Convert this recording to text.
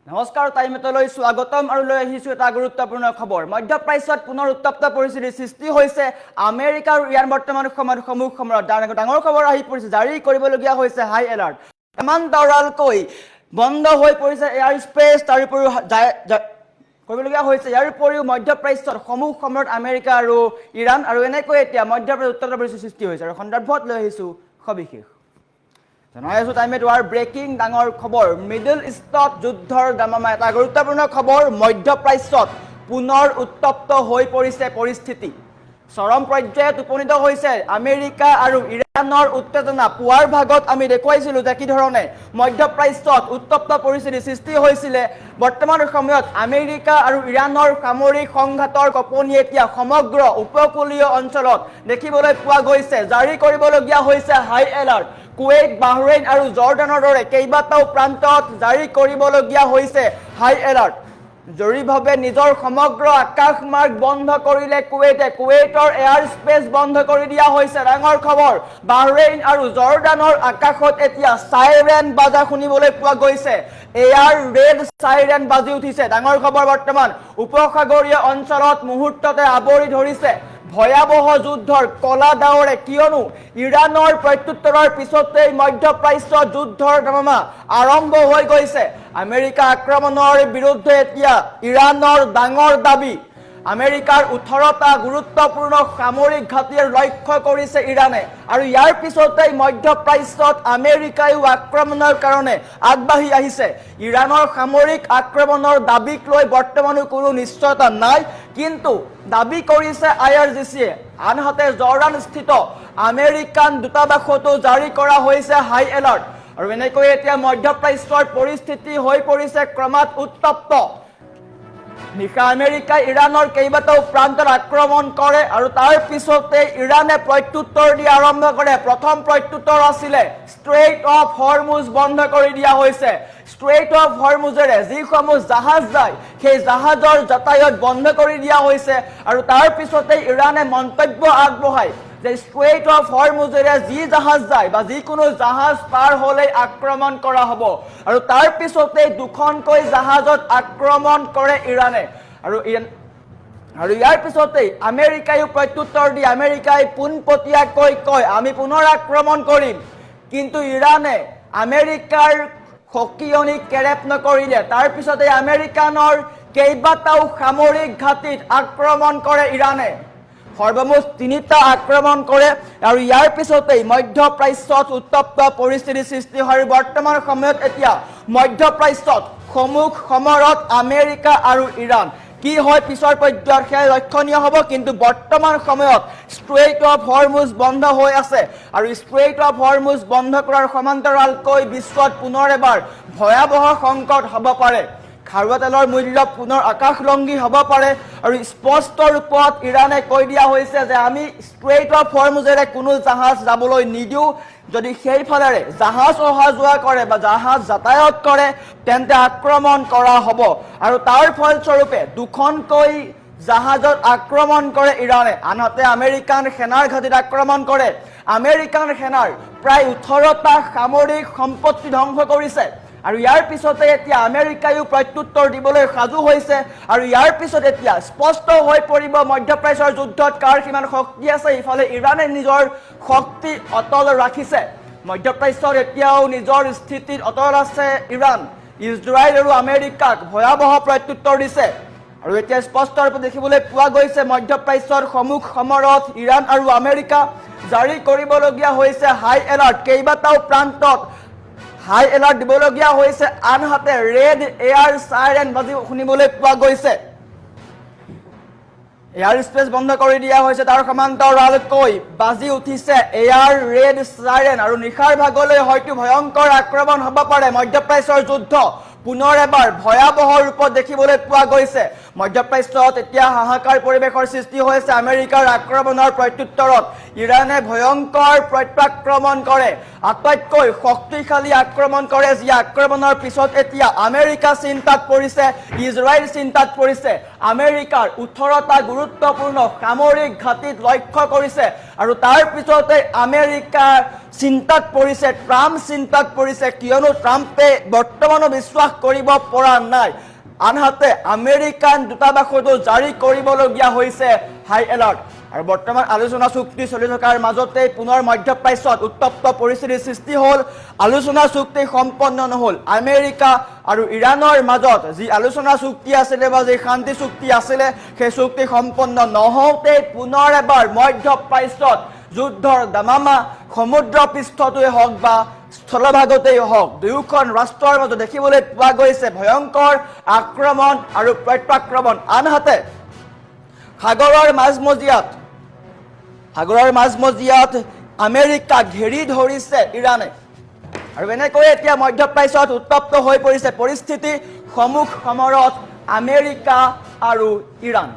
নমস্কাৰ টাইমলৈ স্বাগতম আৰু লৈ আহিছো এটা গুৰুত্বপূৰ্ণ খবৰ মধ্যপ্ৰাচ্যত পুনৰ উত্তপ্ত পৰিস্থিতিৰ সৃষ্টি হৈছে আমেৰিকা আৰু ইৰাণ বৰ্তমান সময়ত সমুখ সমৰত ডাঙৰ খবৰ আহি পৰিছে জাৰি কৰিবলগীয়া হৈছে হাই এলাৰ্ট সমান্তৰালকৈ বন্ধ হৈ পৰিছে এয়াৰ স্পেচ তাৰ উপৰিও কৰিবলগীয়া হৈছে ইয়াৰ উপৰিও মধ্যপ্ৰাচ্যত সমুখ সমৰত আমেৰিকা আৰু ইৰাণ আৰু এনেকৈ এতিয়া মধ্যপ্ৰাচ্যত উত্তপ্ত পৰিস্থিতিৰ সৃষ্টি হৈছে আৰু সন্দৰ্ভত লৈ আহিছো সবিশেষ জনাই আছো টাইমে তোমাৰ ব্ৰেকিং ডাঙৰ খবৰ মিডল ইষ্টত যুদ্ধৰ দামামা এটা গুৰুত্বপূৰ্ণ খবৰ মধ্যপ্ৰাচ্যত পুনৰ উত্তপ্ত হৈ পৰিছে পৰিস্থিতি চৰম পৰ্যায়ত উপনীত হৈছে আমেৰিকা আৰু ইৰাণৰ উত্তেজনা পুৱাৰ ভাগত আমি দেখুৱাইছিলো যে কি ধৰণে মধ্যপ্ৰাচ্যত উত্তপ্ত পৰিস্থিতিৰ সৃষ্টি হৈছিলে বৰ্তমান সময়ত আমেৰিকা আৰু ইৰাণৰ সামৰিক সংঘাতৰ কঁপনি এতিয়া সমগ্ৰ উপকূলীয় অঞ্চলত দেখিবলৈ পোৱা গৈছে জাৰি কৰিবলগীয়া হৈছে হাই এলাৰ্ট কুৱেইট বাহৰেইন আৰু জৰ্ডানৰ দৰে কেইবাটাও প্ৰান্তত জাৰি কৰিবলগীয়া হৈছে হাই এলাৰ্ট জৰুৰীভাৱে নিজৰ সমগ্ৰ আকাশ মাৰ্গ বন্ধ কৰিলে কুৱেইটৰ এয়াৰ স্পেচ বন্ধ কৰি দিয়া হৈছে ডাঙৰ খবৰ বাহৰেইন আৰু জৰ্ডানৰ আকাশত এতিয়া চাইৰেন বাজা শুনিবলৈ পোৱা গৈছে এয়াৰ ৰেড চাইৰেন বাজি উঠিছে ডাঙৰ খবৰ বৰ্তমান উপসাগৰীয় অঞ্চলত মুহূৰ্ততে আৱৰি ধৰিছে ভয়াবহ যুদ্ধৰ কলা ডাৱৰে কিয়নো ইৰাণৰ প্ৰত্যুত্তৰৰ পিছতেই মধ্যপ্ৰাচ্যত যুদ্ধৰ দামামা আৰম্ভ হৈ গৈছে আমেৰিকা আক্ৰমণৰ বিৰুদ্ধে এতিয়া ইৰাণৰ ডাঙৰ দাবী আমেৰিকাৰ 18টা গুৰুত্বপূৰ্ণ সামৰিক ঘাটিৰ লক্ষ্য কৰিছে ইৰাণে আৰু ইয়াৰ পিছতেই মধ্যপ্ৰাচ্যত আমেৰিকায়ো আক্ৰমণৰ কাৰণে আগবাঢ়ি আহিছে ইৰাণৰ সামৰিক আক্ৰমণৰ দাবীক লৈ বৰ্তমানো কোনো নিশ্চয়তা নাই কিন্তু দাবী কৰিছে IRGCয়ে আনহাতে জৰ্ডানস্থিত আমেৰিকান দূতাবাসতো জাৰি কৰা হৈছে হাই এলাৰ্ট আৰু এনেকৈ এতিয়া মধ্যপ্ৰাচ্যৰ পৰিস্থিতি হৈ পৰিছে ক্ৰমাৎ উত্তপ্ত নিশা আমেৰিকাই ইৰাণৰ কেইবাটাও প্ৰান্তত আক্ৰমণ কৰে আৰু তাৰ পিছতে ইৰাণে প্ৰত্যুত্তৰ দিয়া আৰম্ভ কৰে প্ৰথম প্ৰত্যুত্তৰ আছিলে ষ্ট্ৰেইট অফ হৰমুজ বন্ধ কৰি দিয়া হৈছে ষ্ট্ৰেইট অফ হৰমুজেৰে যিসমূহ জাহাজ যায় সেই জাহাজৰ যাতায়াত বন্ধ কৰি দিয়া হৈছে আৰু তাৰ পিছতে ইৰাণে মন্তব্য আগবঢ়ায় যে ষ্ট্ৰেইট অফ হৰমুজেৰে যি জাহাজ যায় বা যিকোনো জাহাজ পাৰ হ'লে আক্ৰমণ কৰা হ'ব আৰু তাৰ পিছতে দুখনকৈ জাহাজত আক্ৰমণ কৰে ইৰাণে আৰু ইয়াৰ পিছতে আমেৰিকায়ো প্ৰত্যুত্তৰ দি আমেৰিকাই পোনপটীয়াকৈ কয় আমি পুনৰ আক্ৰমণ কৰিম কিন্তু ইৰাণে আমেৰিকাৰ সকিয়নি কেৰেপ নকৰিলে তাৰ পিছতে আমেৰিকানৰ কেইবাটাও সামৰিক ঘাটিত আক্ৰমণ কৰে ইৰাণে সৰ্বমুঠ 3টা আক্ৰমণ কৰে আৰু ইয়াৰ পিছতেই মধ্যপ্ৰাচ্যত উত্তপ্ত পৰিস্থিতিৰ সৃষ্টি হয় বৰ্তমান সময়ত এতিয়া মধ্যপ্ৰাচ্যত সমুখ সমৰত আমেৰিকা আৰু ইৰাণ কি হয় পিছৰ পৰ্যায়ত সেয়া লক্ষণীয় হ'ব কিন্তু বৰ্তমান সময়ত ষ্ট্ৰেইট অফ হৰমুজ বন্ধ হৈ আছে আৰু ষ্ট্ৰেইট অফ হৰমুজ বন্ধ কৰাৰ সমান্তৰালকৈ বিশ্বত পুনৰ এবাৰ ভয়াবহ সংকট হ'ব পাৰে খাৰুৱা তেলৰ মূল্য পুনৰ আকাশলংঘী হ'ব পাৰে আৰু স্পষ্ট ৰূপত ইৰাণে কৈ দিয়া হৈছে যে আমি ষ্ট্ৰেইট অফ হৰমুজেৰে কোনো জাহাজ যাবলৈ নিদিওঁ যদি সেইফালেৰে জাহাজ অহা যোৱা কৰে বা জাহাজ যাতায়াত কৰে তেন্তে আক্ৰমণ কৰা হ'ব আৰু তাৰ ফলস্বৰূপে দুখনকৈ জাহাজত আক্ৰমণ কৰে ইৰাণে আনহাতে আমেৰিকান সেনাৰ ঘাটিত আক্ৰমণ কৰে আমেৰিকান সেনাৰ প্ৰায় 18টা সামৰিক সম্পত্তি ধ্বংস কৰিছে আৰু ইয়াৰ পিছতে এতিয়া আমেৰিকায়ো প্ৰত্যুত্তৰ দিবলৈ সাজু হৈছে আৰু ইয়াৰ পিছত এতিয়া স্পষ্ট হৈ পৰিব মধ্যপ্ৰাচ্যৰ যুদ্ধত কাৰ কিমান শক্তি আছে ইফালে ইৰাণে নিজৰ শক্তি অটল ৰাখিছে মধ্যপ্ৰাচ্যত এতিয়াও নিজৰ স্থিতিত অটল আছে ইৰাণ ইজৰাইল আৰু আমেৰিকাক ভয়াবহ প্ৰত্যুত্তৰ দিছে আৰু এতিয়া স্পষ্ট ৰূপে দেখিবলৈ পোৱা গৈছে মধ্যপ্ৰাচ্যৰ সমুখ সমৰত ইৰাণ আৰু আমেৰিকা জাৰি কৰিবলগীয়া হৈছে হাই এলাৰ্ট কেইবাটাও প্ৰান্তত হাই এলাৰ্ট দিবলগীয়া হৈছে আনহাতে ৰেড এয়াৰ চাইৰেন বাজি শুনিবলৈ পোৱা গৈছে এয়াৰ স্পেচ বন্ধ কৰি দিয়া হৈছে তাৰ সমান্তৰালকৈ বাজি উঠিছে এয়াৰ ৰেড চাইৰেন আৰু নিশাৰ ভাগলৈ হয়তো ভয়ংকৰ আক্ৰমণ হ'ব পাৰে মধ্যপ্ৰাচ্যৰ যুদ্ধ পুনৰ এবাৰ ভয়াবহ ৰূপত দেখিবলৈ পোৱা গৈছে মধ্যপ্ৰাচ্যত এতিয়া হাহাকাৰ পৰিৱেশৰ সৃষ্টি হৈছে আমেৰিকাৰ আক্ৰমণৰ প্ৰত্যুত্তৰত ইৰাণে ভয়ংকৰ প্ৰত্যাক্ৰমণ কৰে আটাইতকৈ শক্তিশালী আক্ৰমণ কৰে যি আক্ৰমণৰ পিছত এতিয়া আমেৰিকা চিন্তাত পৰিছে ইজৰাইল চিন্তাত পৰিছে আমেৰিকাৰ 18টা গুৰুত্বপূৰ্ণ সামৰিক ঘাটিত লক্ষ্য কৰিছে আৰু তাৰ পিছতে আমেৰিকাৰ চিন্তাত পৰিছে ট্ৰাম্প চিন্তাত পৰিছে কিয়নো ট্ৰাম্পে বৰ্তমানো বিশ্বাস কৰিব পৰা নাই আনহাতে আমেৰিকান দূতাবাসতো জাৰি কৰিবলগীয়া হৈছে হাই এলাৰ্ট আৰু বৰ্তমান আলোচনা চুক্তি চলি থকাৰ মাজতে পুনৰ মধ্যপ্ৰাচ্যত উত্তপ্ত পৰিস্থিতিৰ সৃষ্টি হ'ল আলোচনা চুক্তি সম্পন্ন নহ'ল আমেৰিকা আৰু ইৰাণৰ মাজত যি আলোচনা চুক্তি আছিলে বা যি শান্তি চুক্তি আছিলে সেই চুক্তি সম্পন্ন নহওঁতে পুনৰ এবাৰ মধ্যপ্ৰাচ্যত যুদ্ধৰ দামামা সমুদ্ৰ পৃষ্ঠটোৱে হওক বা স্থলভাগতেই হওক দুয়োখন ৰাষ্ট্ৰৰ মাজত দেখিবলৈ পোৱা গৈছে ভয়ংকৰ আক্ৰমণ আৰু প্ৰত্যাক্ৰমণ আনহাতে সাগৰৰ মাজমজিয়াত আমেৰিকা ঘেৰি ধৰিছে ইৰাণে আৰু এনেকৈ এতিয়া মধ্যপ্ৰাচ্যত উত্তপ্ত হৈ পৰিছে পৰিস্থিতি সমুখ সমৰত আমেৰিকা আৰু ইৰাণ